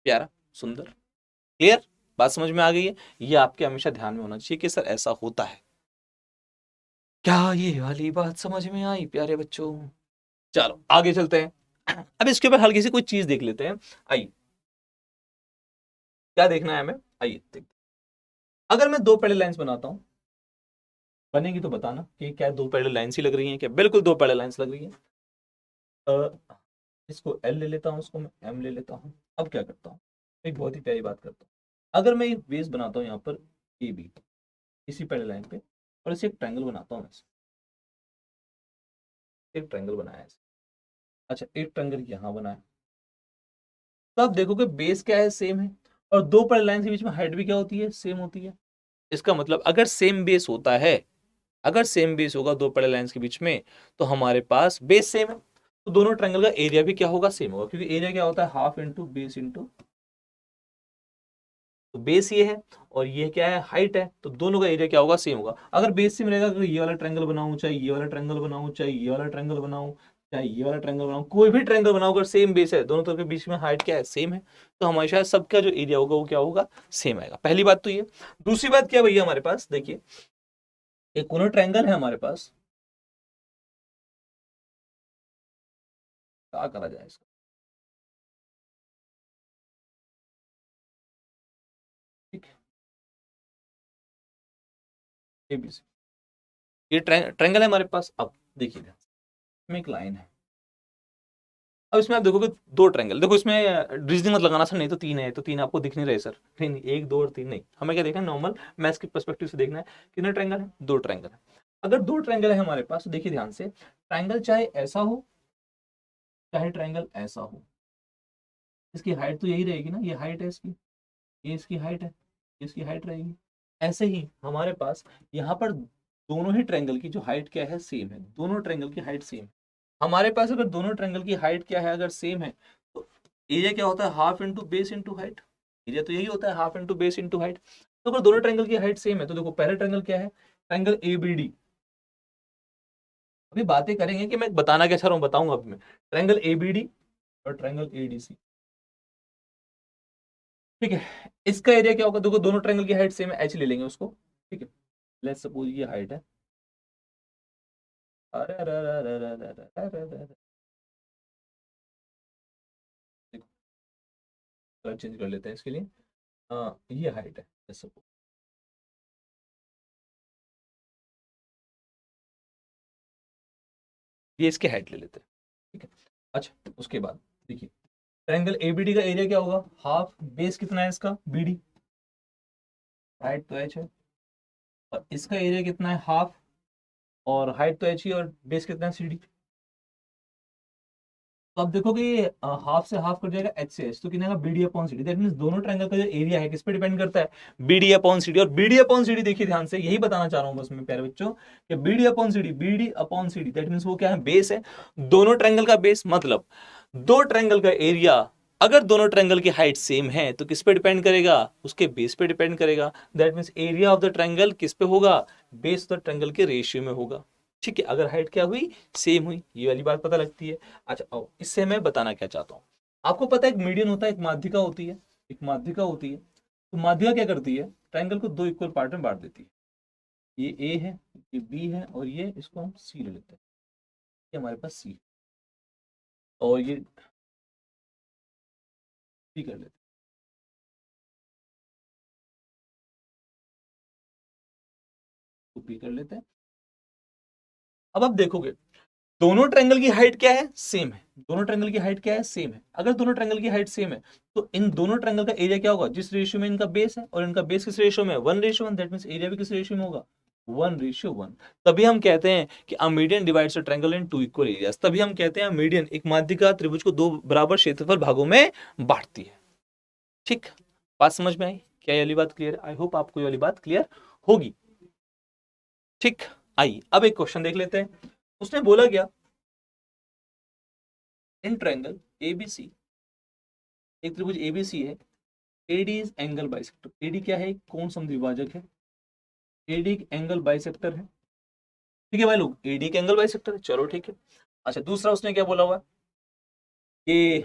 प्यारा, सुंदर, क्लियर, बात समझ में आ गई है। ये आपके हमेशा ध्यान में होना चाहिए कि सर ऐसा होता है। क्या ये वाली बात समझ में आई प्यारे बच्चों? चलो आगे चलते हैं। अब इसके ऊपर हल्की सी कोई चीज देख लेते हैं। आइए, क्या देखना है हमें, आइए देखते हैं। अगर मैं दो पैरेलल लाइंस बनाता हूं, बनेगी तो बताना कि क्या दो पैरेलल लाइंस ही लग रही हैं क्या? बिल्कुल दो पैरेलल लाइंस लग रही हैं। इसको एल ले लेता हूं, इसको मैं एम ले लेता हूं। अब क्या करता हूं, एक बहुत ही प्यारी बात करता हूं। अगर मैं एक बेस बनाता हूं यहाँ पर ए बी, इसी पैरेलल लाइन पे, और इसे एक ट्रायंगल बनाता हूं, एक ट्रायंगल बनाया है। अच्छा, एक ट्रायंगल यहाँ बनाया, तो आप देखोगे बेस क्या है, सेम है, और दो पैरेलल लाइन के बीच में हाइट भी क्या होती है, सेम होती है। इसका मतलब अगर सेम बेस होता है, अगर सेम बेस होगा दो पैरेलल लाइंस के बीच में, तो हमारे पास बेस सेम है, तो दोनों ट्रायंगल का एरिया भी क्या होगा, सेम होगा, क्योंकि एरिया क्या होता है, हाफ इंटू बेस इंटू, तो बेस ये है और ये क्या है, हाइट है, तो दोनों का एरिया क्या होगा, सेम होगा। अगर बेस सेम रहेगा, अगर ये वाला ट्रायंगल बनाऊं, चाहे ये वाला ट्रायंगल बनाऊं, चाहे ये वाला ट्रायंगल बनाऊं, चाहे ये वाला ट्रायंगल बनाऊं, कोई भी ट्रायंगल बनाओ, अगर सेम बेस है, दोनों तरफ के बीच में हाइट क्या है, सेम है, तो हमेशा सबका जो एरिया होगा वो क्या होगा, सेम आएगा। पहली बात तो ये। दूसरी बात क्या भैया, हमारे पास देखिए एक कोनर ट्रायंगल है हमारे पास, क्या करा जाए इसका, ठीक है, एबीसी, ये ट्रायंगल है हमारे पास। अब देखिए इसमें एक लाइन है, अब इसमें आप देखोगे दो ट्रायंगल, देखो इसमें रीजनिंग मत लगाना सर, नहीं तो तीन है, तो तीन आपको दिख नहीं रहे सर, नहीं नहीं एक दो और तीन नहीं, हमें क्या देखना है, नॉर्मल मैथ्स के पर्सपेक्टिव से देखना है। कितने ट्रायंगल है, दो ट्रायंगल है। अगर दो ट्रायंगल है हमारे पास, तो देखिए ध्यान से, ट्रायंगल चाहे ऐसा हो चाहे ट्रायंगल ऐसा हो, इसकी हाइट तो यही रहेगी ना, ये हाइट है इसकी, ये इसकी हाइट है, ये इसकी हाइट रहेगी। ऐसे ही हमारे पास यहाँ पर दोनों ही ट्रायंगल की जो हाइट क्या है, सेम है, दोनों ट्रायंगल की हाइट सेम है। हमारे पास अगर दोनों ट्रायंगल की हाइट क्या है, अगर सेम है, तो एरिया क्या होता है, half into base into height. Area तो यही होता है, half into base into height. तो अगर दोनों ट्रायंगल की हाइट सेम है, तो देखो पहला ट्रायंगल क्या है, ट्रायंगल ए बी डी। अभी बातें करेंगे कि मैं बताना क्या चाह रहा हूँ, बताऊंगा अभी मैं। ट्रायंगल ए बी डी और ट्रायंगल ए डी सी, ठीक है। इसका एरिया क्या होगा, देखो दोनों ट्रायंगल की हाइट सेम है, एच ले लेंगे उसको, ठीक है। लेट्स सपोज ये हाइट है, अरे अरे अरे अरे अरे अरे अरे अरे अरे अरे। देखो कलर चेंज कर लेते हैं इसके लिए। ये हाइट है, लेट्स सपोज, ये इसके हाइट ले लेते हैं, ठीक है। अच्छा उसके बाद देखिए ट्रायंगल एबीडी का एरिया क्या होगा, हाफ बेस कितना है इसका, बीडी, हाइट तो एच है, और इसका एरिया कितना है, हाफ, और हाइट तो एच ही और बेस कितना है, सी डी। तो आप देखोगे ये हाफ से हाफ कर जाएगा, एच से एच, तो कितना आएगा BD upon CD. That means दोनों ट्रायंगल का जो एरिया है किस पे डिपेंड करता है, बीडी अपॉन सीडी। और बीडी अपॉन सीडी देखिए ध्यान से, यही बताना चाह रहा हूं बस मैं प्यारे बच्चों कि BD upon CD, BD upon CD that means वो क्या है, बेस है, दोनों ट्रायंगल का बेस। मतलब दो ट्रायंगल का एरिया अगर दोनों ट्रायंगल की हाइट सेम है तो किस पे डिपेंड करेगा, उसके बेस पे डिपेंड करेगा। That means area of the triangle किस पे होगा, बेस ऑफ द ट्रायंगल के रेशियो में होगा। ठीक है, अगर हाइट क्या हुई, सेम हुई, ये वाली बात पता लगती है। अच्छा आओ, इससे मैं बताना क्या चाहता हूं, आपको पता है एक मीडियन होता है, एक माध्यिका होती है, एक माध्यिका होती है। तो माध्यिका क्या करती है, ट्रायंगल को दो इक्वल पार्ट में बांट देती है। ये ए है, ये बी है, और ये इसको हम सी ले लेते हैं, ये हमारे पास सी, और ये सी कर लेते हैं, तो पी कर लेते हैं। अब आप देखोगे दोनों ट्रायंगल की हाइट क्या है, सेम है। दोनों ट्रायंगल की हाइट क्या है, सेम है। अगर दोनों ट्रायंगल की हाइट सेम है तो इन दोनों ट्रायंगल का एरिया क्या होगा, जिस रेशियो में इनका बेस है, और इनका बेस किस रेशियो में है, 1:1। दैट मींस एरिया भी किस रेशियो में होगा, 1:1। तभी हम कहते हैं कि a median divides a triangle in two equal areas. तभी हम कहते हैं मीडियन एक माध्यिका त्रिभुज को दो बराबर क्षेत्रफल भागों में बांटती है। ठीक, बात समझ में आई क्या, ये वाली बात क्लियर है? आई होप आपको ये वाली बात क्लियर होगी। ठीक, आइए अब एक क्वेश्चन देख लेते हैं। उसने बोला क्या, इन ट्रायंगल एबीसी, एक त्रिभुज एबीसी है, AD is angle bisector. AD क्या है, कौन समद्विभाजक है, एडी एक एंगल बाइसेक्टर है। ठीक है भाई लोग, एडी एक एंगल बाइसेक्टर है, चलो ठीक है। अच्छा दूसरा उसने क्या बोला हुआ कि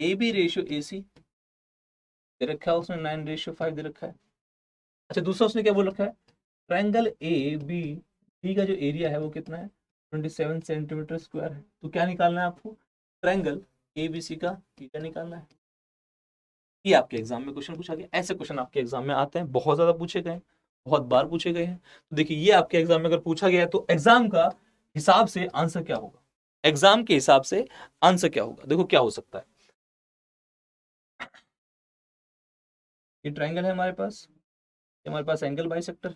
ए बी रेशियो ए सी दे रखा है, उसने 9:5 दे रखा है। अच्छा दूसरा उसने क्या बोल रखा है, ट्रायंगल ए बी डी का जो एरिया है वो कितना है, 27 सेंटीमीटर स्क्वायर है। तो क्या निकालना है आपको, ट्रायंगल ए बी सी का एरिया निकालना है। ये आपके एग्जाम में क्वेश्चन पूछा गया, ऐसे क्वेश्चन आपके एग्जाम में आते हैं, बहुत ज्यादा पूछे गए हैं, बहुत बार पूछे गए हैं। तो देखिए ये आपके एग्जाम में अगर पूछा गया है तो एग्जाम का हिसाब से आंसर क्या होगा, एग्जाम के हिसाब से आंसर क्या होगा, देखो क्या हो सकता है। ये ट्रायंगल है हमारे पास, ये हमारे पास एंगल बाइसेक्टर,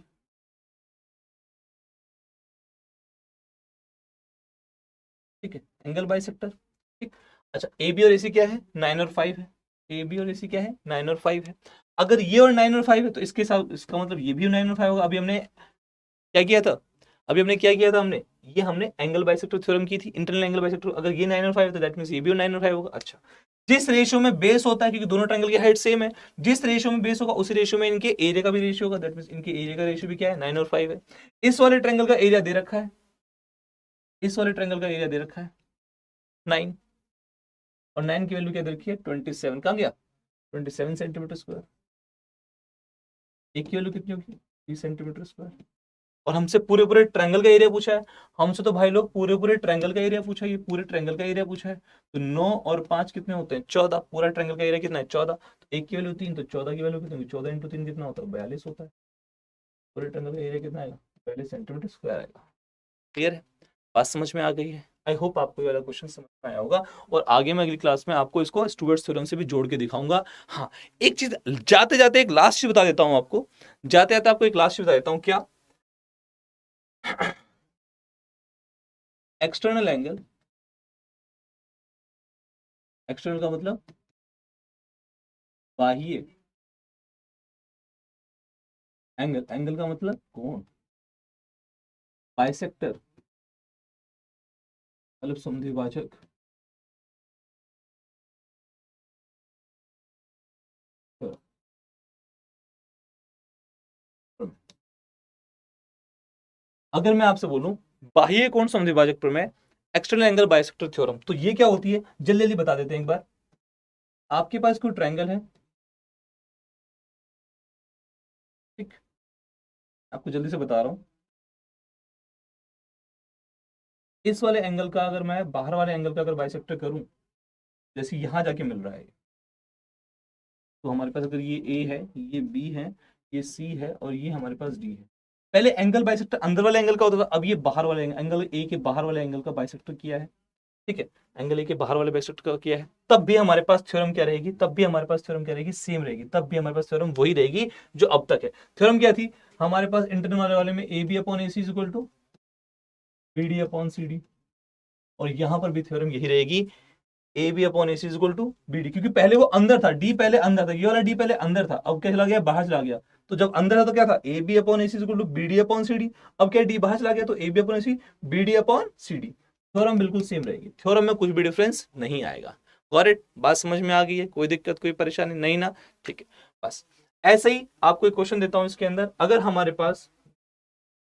ठीक है, एंगल बाइसेक्टर। ठीक, अच्छा ए बी और ए सी क्या है, 9 और 5 है। ए बी और ए सी क्या है, 9 और 5 है। अगर ये और 9 और 5 है तो इसके साथ इसका मतलब ये भी 9 और 5 होगा। अभी हमने क्या किया था, अभी हमने क्या किया था, हमने एंगल बाइसेक्टर थ्योरम की थी, इंटरनल एंगल बाइसेक्टर। अगर ये 9 और 5 है तो दैट मींस ये भी 9 और 5 होगा। अच्छा जिस रेशियो में बेस होता है, क्योंकि दोनों ट्रायंगल की हाइट सेम है, जिस रेशियो में बेस होगा उसी रेशियो में इनके एरिया का भी रेशियो होगा। दैट मींस इनके एरिया का रेशियो भी क्या है, 9 और 5 है। इस वाले ट्रायंगल का एरिया दे रखा है, इस वाले ट्रायंगल का एरिया दे रखा है 9, और 9 की वैल्यू क्या दे रखी है, 27। कहां गया, 27 सेंटीमीटर स्क्वायर। एक की वैल्यू कितनी होगी, 30 सेंटीमीटर स्क्वायर। और हमसे पूरे पूरे ट्रायंगल का एरिया पूछा है, हमसे तो भाई लोग पूरे पूरे ट्रायंगल का एरिया पूछा है, ये पूरे ट्रायंगल का एरिया पूछा है। तो 9 और 5 कितने होते हैं, 14। पूरा ट्रायंगल का एरिया कितना है, 14। तो एक की वैल्यू 3, तो 14 की वैल्यू कितनी होगी, 14 × 3 कितना होता है, 42 होता है। पूरे ट्रायंगल का एरिया कितना आएगा, 42 सेंटीमीटर स्क्वायर आएगा। क्लियर है, बात समझ में आ गई है? आई होप आपको ये वाला क्वेश्चन समझ में आया होगा। और आगे मैं अगली क्लास में आपको इसको स्टुअर्ट्स थ्योरम से भी जोड़ के दिखाऊंगा। हाँ एक चीज जाते जाते एक लास्ट चीज बता देता हूं आपको, जाते जाते आपको एक लास्ट चीज बता देता हूं, क्या, एक्सटर्नल एंगल, एक्सटर्नल का मतलब बाह्य एंगल, एंगल का मतलब कोण, बाइसेक्टर मतलब समद्विभाजक। अगर मैं आपसे बोलूं बाह्य कोण समद्विभाजक प्रमेय, एक्सटर्नल एंगल बाइसेक्टर थ्योरम, तो ये क्या होती है, जल्दी जल्दी बता देते हैं एक बार। आपके पास कोई ट्रायंगल है, ठीक, आपको जल्दी से बता रहा हूं। इस वाले एंगल का अगर मैं बाहर वाले एंगल का अगर बाइसेक्टर करूं, जैसे यहां जाके मिल रहा है, तो हमारे पास अगर ये ए है, ये बी है, ये सी है, और ये हमारे पास डी है। पहले एंगल बाइसेक्टर अंदर वाले एंगल का होता था, अब ये बाहर वाले एंगल ए के बाहर वाले एंगल का बाइसेक्टर किया है। ठीक है, एंगल ए के बाहर वाले बाइसेक्टर का किया है, तब भी हमारे पास थ्योरम क्या रहेगी, तब भी हमारे पास थ्योरम क्या रहेगी, सेम रहेगी। तब भी हमारे पास थ्योरम वही रहेगी जो अब तक है। थ्योरम क्या थी हमारे पास, इंटरनल वाले में A B upon A C is equal to B D upon C D, और यहाँ पर भी थ्योरम यही रहेगी, A B upon A C is equal to B D, क्योंकि पहले वो अंदर था, डी पहले अंदर था, ये वाला डी पहले अंदर था, अब क्या चला गया, बाहर चला गया। तो जब अंदर था तो क्या था, A B upon A C is equal to B D upon C D, अब क्या डी बाहर चला गया तो A B upon A C B D upon C D. Theorem बिल्कुल सेम रहेगी, थ्योरम में कुछ भी डिफरेंस नहीं आएगा। Got it? बात समझ में आ गई है? कोई दिक्कत कोई परेशानी नहीं ना? ठीक है, बस ऐसे ही आपको एक क्वेश्चन देता हूं इसके अंदर, अगर हमारे पास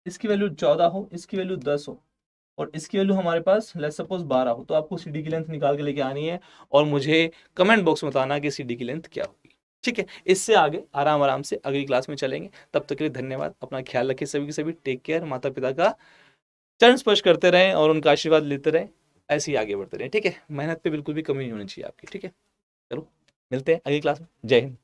इसकी वैल्यू 14 हो, इसकी वैल्यू 10 हो, और इसकी वैल्यू हमारे पास लेट्स सपोज 12 हो, तो आपको सीडी की लेंथ निकाल के लेके आनी है और मुझे कमेंट बॉक्स में बताना कि सीडी की लेंथ क्या होगी। ठीक है, इससे आगे आराम आराम से अगली क्लास में चलेंगे। तब तक के लिए धन्यवाद, अपना ख्याल रखिए सभी के सभी, टेक केयर, माता पिता का चरण स्पर्श करते रहें और उनका आशीर्वाद लेते रहें, ऐसे ही आगे बढ़ते रहें। ठीक है, मेहनत पे बिल्कुल भी कमी नहीं होनी चाहिए आपकी। ठीक है, चलो मिलते हैं अगली क्लास में। जय हिंद।